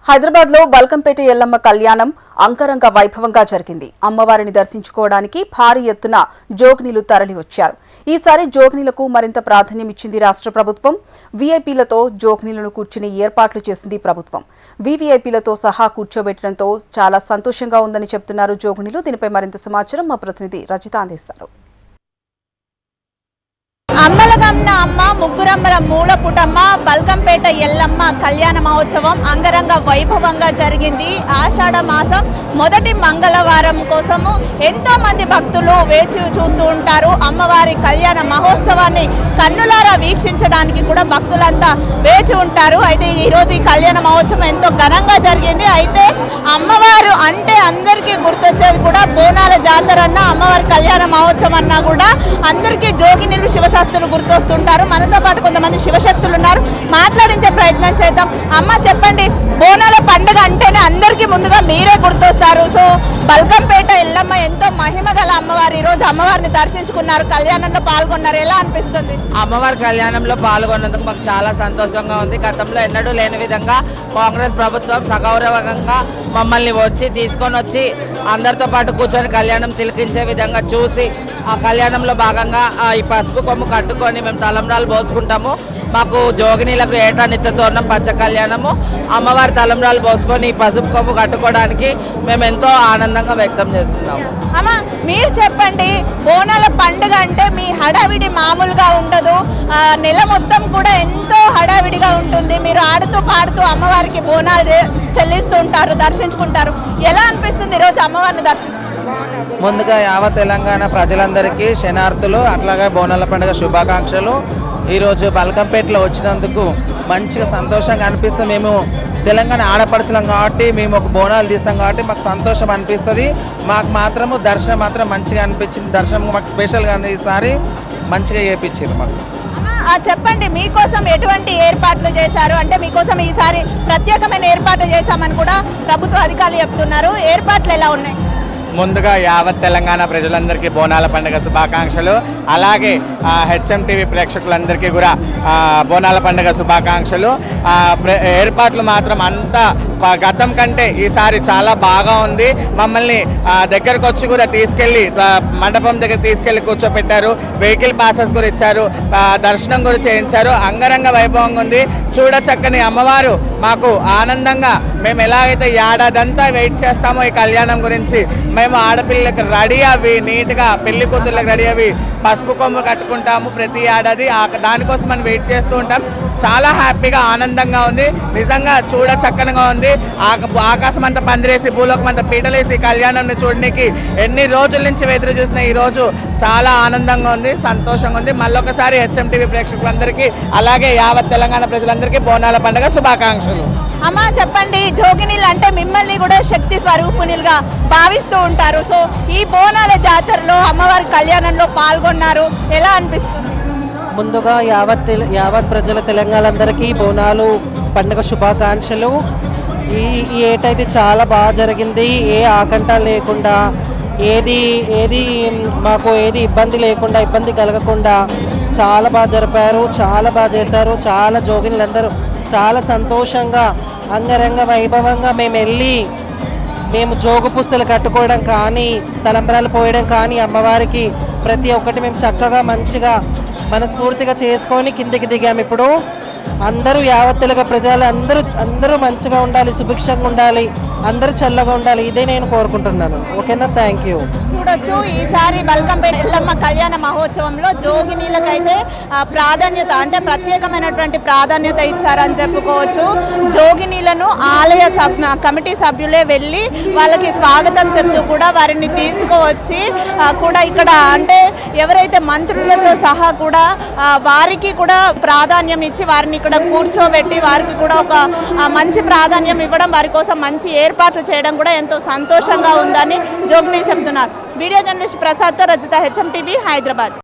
హైదరాబాద్ లో బల్కంపేట ఎల్లమ్మ కళ్యాణం అంగరంగ వైభవంగా జరిగింది. అమ్మవారిని దర్శించుకోవడానికి భారీ ఎత్తున జోగినీలు తరలివచ్చారు. ఈసారి జోగినీలకు మరింత ప్రాధాన్యం ఇచ్చింది రాష్ట్ర ప్రభుత్వం. వీఐపీలతో జోగినీలను కూర్చుని ఏర్పాట్లు చేసింది ప్రభుత్వం. వీవీఐపీలతో సహా కూర్చోబెట్టడంతో చాలా సంతోషంగా ఉందని చెబుతున్నారు జోగినీలు. దీనిపై మరింత సమాచారం మా ప్రతినిధి రజిత అందిస్తారు. అమ్మలగమ్మ అమ్మ ముగ్గురమ్మల మూలపుటమ్మ బల్కంపేట ఎల్లమ్మ కళ్యాణ మహోత్సవం అంగరంగ వైభవంగా జరిగింది. ఆషాఢ మాసం మొదటి మంగళవారం కోసము ఎంతో మంది భక్తులు వేచి చూస్తూ ఉంటారు. అమ్మవారి కళ్యాణ మహోత్సవాన్ని కన్నులారా వీక్షించడానికి కూడా భక్తులంతా వేచి ఉంటారు. అయితే ఈరోజు ఈ కళ్యాణ మహోత్సవం ఎంతో ఘనంగా జరిగింది. అయితే అమ్మవారు అంటే అందరికీ గుర్తొచ్చేది కూడా బోనాల జాతర అన్న అమ్మవారి కళ్యాణ మహోత్సవం అన్నా కూడా అందరికీ జోగినీలు శివశక్తులు గుర్తొస్తుంటారు. మనతో పాటు కొంతమంది శివశక్తులు ఉన్నారు, మాట్లాడించే ప్రయత్నం చేద్దాం. అమ్మ చెప్పండి, బోనాల పండుగ అంటేనే అందరికీ ముందుగా మీరే గుర్తొస్తారు. సో బల్కంపేట ఎల్లమ్మ ఎంతో మహిమ గల అమ్మవారు, ఈ రోజు అమ్మవారిని దర్శించుకున్నారు, కళ్యాణంలో పాల్గొన్నారు. ఎలా అనిపిస్తుంది? అమ్మవారి కళ్యాణంలో పాల్గొన్నందుకు మాకు చాలా సంతోషంగా ఉంది. గతంలో ఎన్నడూ లేని విధంగా కాంగ్రెస్ ప్రభుత్వం సగౌరవంగా మమ్మల్ని తీసుకొని వచ్చి అందరితో పాటు కూర్చొని కళ్యాణం తిలకించే విధంగా చూసి ఆ కళ్యాణంలో భాగంగా ఈ పసుపు కొమ్ము కట్టుకొని మేము తలంబ్రాలు పోసుకుంటాము. మాకు జోగినీలకు ఏటా నిత్యతోరణం పచ్చ కళ్యాణము, అమ్మవారి తలంబ్రాలు పోసుకొని పసుపు కొమ్ము కట్టుకోవడానికి మేము ఎంతో ఆనందంగా వ్యక్తం చేస్తున్నాము. అమ్మ మీరు చెప్పండి, బోనాల పండుగ అంటే మీ హడావిడి మామూలుగా ఉండదు, నెల మొత్తం కూడా ఎంతో హడావిడిగా ఉంటుంది. మీరు ఆడుతూ పాడుతూ అమ్మవారికి బోనాలు చెల్లిస్తూ ఉంటారు, దర్శించుకుంటారు. ఎలా అనిపిస్తుంది ఈరోజు అమ్మవారిని ముందుగా యావత్ తెలంగాణ ప్రజలందరికీ శనార్థులు అట్లాగే బోనాల పండుగ శుభాకాంక్షలు. ఈరోజు బల్కంపేటలో వచ్చినందుకు మంచిగా సంతోషంగా అనిపిస్తుంది. మేము తెలంగాణ ఆడపడుచులం కాబట్టి మేము ఒక బోనాలు తీస్తాం కాబట్టి మాకు సంతోషం అనిపిస్తుంది. మాకు మాత్రము దర్శనం మాత్రం మంచిగా అనిపించింది. దర్శనం మాకు స్పెషల్గా ఈసారి మంచిగా చేయించారు. మాకు చెప్పండి, మీకోసం ఎటువంటి ఏర్పాట్లు చేశారు? అంటే మీకోసం ఈసారి ప్రత్యేకమైన ఏర్పాట్లు చేశామని కూడా ప్రభుత్వ అధికారులు చెప్తున్నారు. ఏర్పాట్లు ఎలా ఉన్నాయి? ముందుగా యావత్ తెలంగాణ ప్రజలందరికీ బోనాల పండుగ శుభాకాంక్షలు. అలాగే హెచ్ఎం టీవీ ప్రేక్షకులందరికీ కూడా బోనాల పండుగ శుభాకాంక్షలు. ఏర్పాట్లు మాత్రం అంతా గతం కంటే ఈసారి చాలా బాగా ఉంది. మమ్మల్ని దగ్గరకు వచ్చి కూడా తీసుకెళ్ళి మండపం దగ్గర తీసుకెళ్ళి కూర్చోపెట్టారు. వెహికల్ పాసెస్ కూడా ఇచ్చారు, దర్శనం కూడా చేయించారు. అంగరంగ వైభవంగా ఉంది. చూడచక్కని అమ్మవారు మాకు ఆనందంగా మేము ఎలాగైతే ఏడాదంతా వెయిట్ చేస్తామో ఈ కళ్యాణం గురించి, మేము ఆడపిల్లలకు రెడీ అవి నీట్గా పెళ్లి కూతుర్లకు రెడీ అవి పసుపు కొమ్ము కట్టుకుంటాము ప్రతి ఏడాది. దానికోసం మనం వెయిట్ చేస్తూ ఉంటాం. చాలా హ్యాపీగా ఆనందంగా ఉంది. నిజంగా చూడ చక్కనగా ఉంది. ఆకాశం అంతా పందిరేసి భూలోకం అంతా పీటలేసి కళ్యాణాన్ని చూడడానికి ఎన్ని రోజుల నుంచి ఎదురు చూసిన ఈరోజు చాలా ఆనందంగా ఉంది, సంతోషంగా ఉంది. మళ్ళొకసారి హెచ్ఎం టీవీ ప్రేక్షకులందరికీ అలాగే యావత్ తెలంగాణ ప్రజలందరికీ బోనాల పండుగ శుభాకాంక్షలు. అమ్మ చెప్పండి, జోగినీలు అంటే మిమ్మల్ని కూడా శక్తి స్వరూపునిలుగా భావిస్తూ ఉంటారు. సో ఈ బోనాల జాతరలో అమ్మవారి కళ్యాణంలో పాల్గొన్నారు, ఎలా అనిపిస్తుంది? ముందుగా యావత్ ప్రజల తెలంగాణలందరికీ బోనాలు పండుగ శుభాకాంక్షలు. ఈ ఏటైతే చాలా బాగా జరిగింది. ఏ ఆకంఠాలు లేకుండా, ఏది మాకు ఏది ఇబ్బంది కలగకుండా చాలా బాగా జరిపారు, చాలా బాగా చేశారు. చాలా జోగినులందరూ చాలా సంతోషంగా అంగరంగ వైభవంగా మేము జోగు పుస్తలు కట్టుకోవడం కానీ, తలంబ్రాలు పోయడం కానీ, అమ్మవారికి ప్రతి ఒక్కటి మేము చక్కగా మంచిగా మనస్ఫూర్తిగా చేసుకొని కిందికి దిగాము. ఇప్పుడు అందరూ యావత్ తెలుగు ప్రజలు అందరూ మంచిగా ఉండాలి, సుభిక్షంగా ఉండాలి, అందరూ చల్లగా ఉండాలి. ఇదే నేను కోరుకుంటున్నాను. ఓకేనా? Thank you. చూడొచ్చు, ఈసారి బల్కంపేట ఎల్లమ్మ కళ్యాణ మహోత్సవంలో జోగినీలకైతే ప్రాధాన్యత, అంటే ప్రత్యేకమైనటువంటి ప్రాధాన్యత ఇచ్చారని చెప్పుకోవచ్చు. జోగినీలను ఆలయ కమిటీ సభ్యులే వెళ్ళి వాళ్ళకి స్వాగతం చెప్తూ కూడా వారిని తీసుకువచ్చి కూడా ఇక్కడ అంటే ఎవరైతే మంత్రులతో సహా కూడా వారికి కూడా ప్రాధాన్యం ఇచ్చి వారిని ఇక్కడ కూర్చోబెట్టి వారికి కూడా ఒక మంచి ప్రాధాన్యం ఇవ్వడం, వారి కోసం మంచి ఏర్పాట్లు చేయడం కూడా ఎంతో సంతోషంగా ఉందని జోగినీలు చెప్తున్నారు. వీడియో జర్నలిస్ట్ ప్రసాద్తో రజిత, హెచ్ఎం టీవీ, హైదరాబాద్.